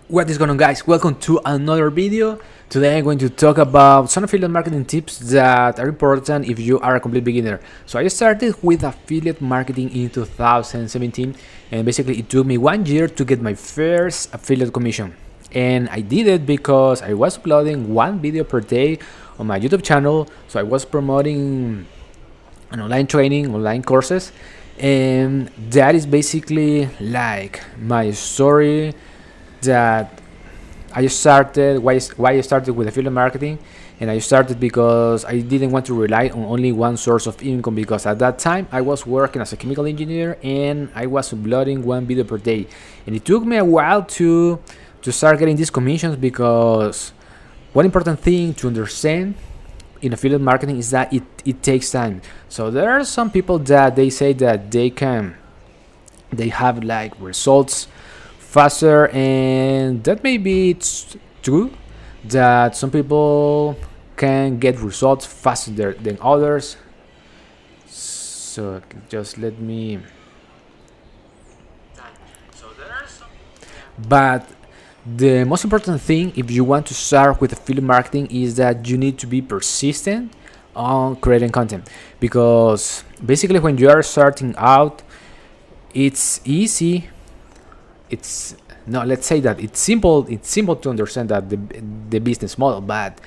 What is going on, guys? Welcome to another video. Today I'm going to talk about some affiliate marketing tips that are important if you are a complete beginner. So I started with affiliate marketing in 2017, and basically it took me 1 year to get my first affiliate commission. And I did it because I was uploading one video per day on my YouTube channel. So I was promoting an online training, online courses, and that is basically like my story that I started, why I started with affiliate marketing. And I started because I didn't want to rely on only one source of income, because at that time I was working as a chemical engineer and I was uploading one video per day, and it took me a while to start getting these commissions, because one important thing to understand in affiliate marketing is that it takes time. So there are some people that they say that they have like results faster, and that maybe it's true that some people can get results faster than others. So just let me, but the most important thing if you want to start with affiliate marketing is that you need to be persistent on creating content, because basically when you are starting out, it's easy, it's no, let's say that it's simple to understand that the business model. But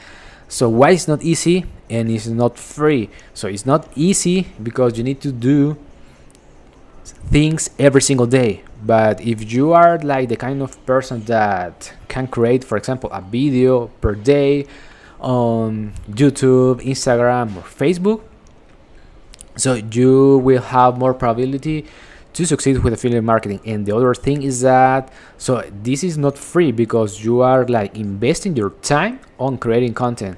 so why it's not easy and it's not free? So it's not easy because you need to do things every single day. But if you are like the kind of person that can create, for example, a video per day on YouTube, Instagram, or Facebook, so you will have more probability to succeed with affiliate marketing. And the other thing is that, so this is not free because you are like investing your time on creating content.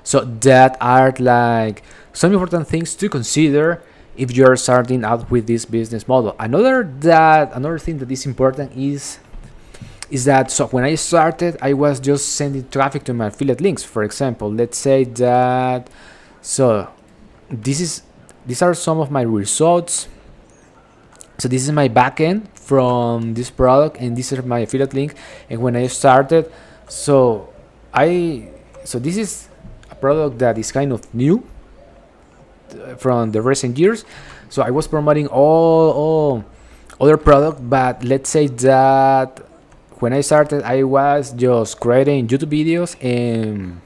So that are like some important things to consider if you are starting out with this business model. Another thing that is important is that, so when I started, I was just sending traffic to my affiliate links. For example, let's say that, so these are some of my results. So this is my backend from this product, and these are my affiliate link. And when I started, so this is a product that is kind of new from the recent years. So I was promoting all other product, but let's say that when I started, I was just creating YouTube videos and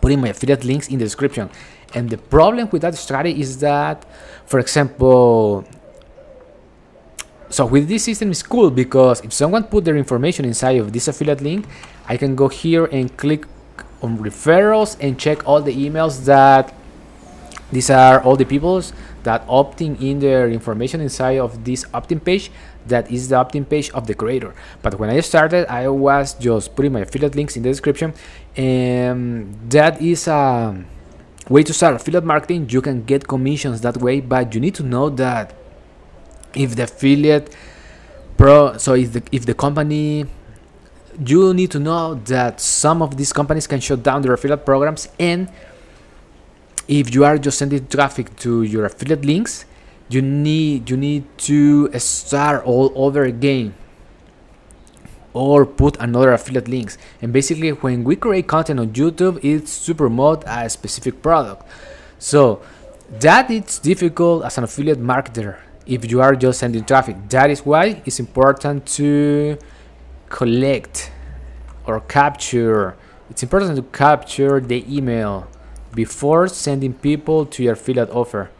putting my affiliate links in the description. And the problem with that strategy is that, for example, so with this system is cool because if someone put their information inside of this affiliate link, I can go here and click on referrals and check all the emails that these are all the people that opting in their information inside of this opt-in page. That is the opt-in page of the creator. But when I started, I was just putting my affiliate links in the description, and that is a way to start affiliate marketing. You can get commissions that way, but you need to know that if the affiliate if the company, you need to know that some of these companies can shut down their affiliate programs. And if you are just sending traffic to your affiliate links, you need to start all over again or put another affiliate links. And basically when we create content on YouTube, it's to promote a specific product. So that it's difficult as an affiliate marketer if you are just sending traffic. That is why it's important to collect or capture. It's important to capture the email before sending people to your affiliate offer.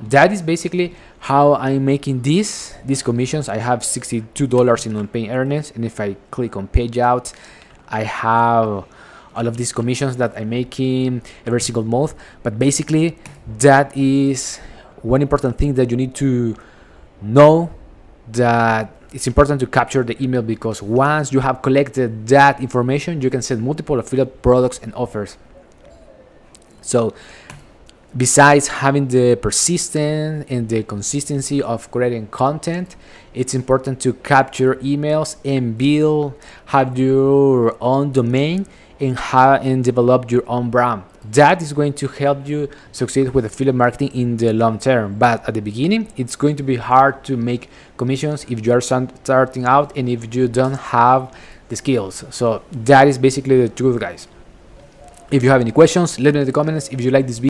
That is basically how I'm making these commissions. I have $62 in non-paying earnings, and if I click on page out, I have all of these commissions that I'm making every single month. But basically that is one important thing that you need to know, that it's important to capture the email, because once you have collected that information, you can send multiple affiliate products and offers. So Besides having the persistence and the consistency of creating content, it's important to capture emails and have your own domain and develop your own brand. That is going to help you succeed with affiliate marketing in the long term. But at the beginning, it's going to be hard to make commissions if you are starting out and if you don't have the skills. So that is basically the truth, guys. If you have any questions, let me know in the comments. If you like this video,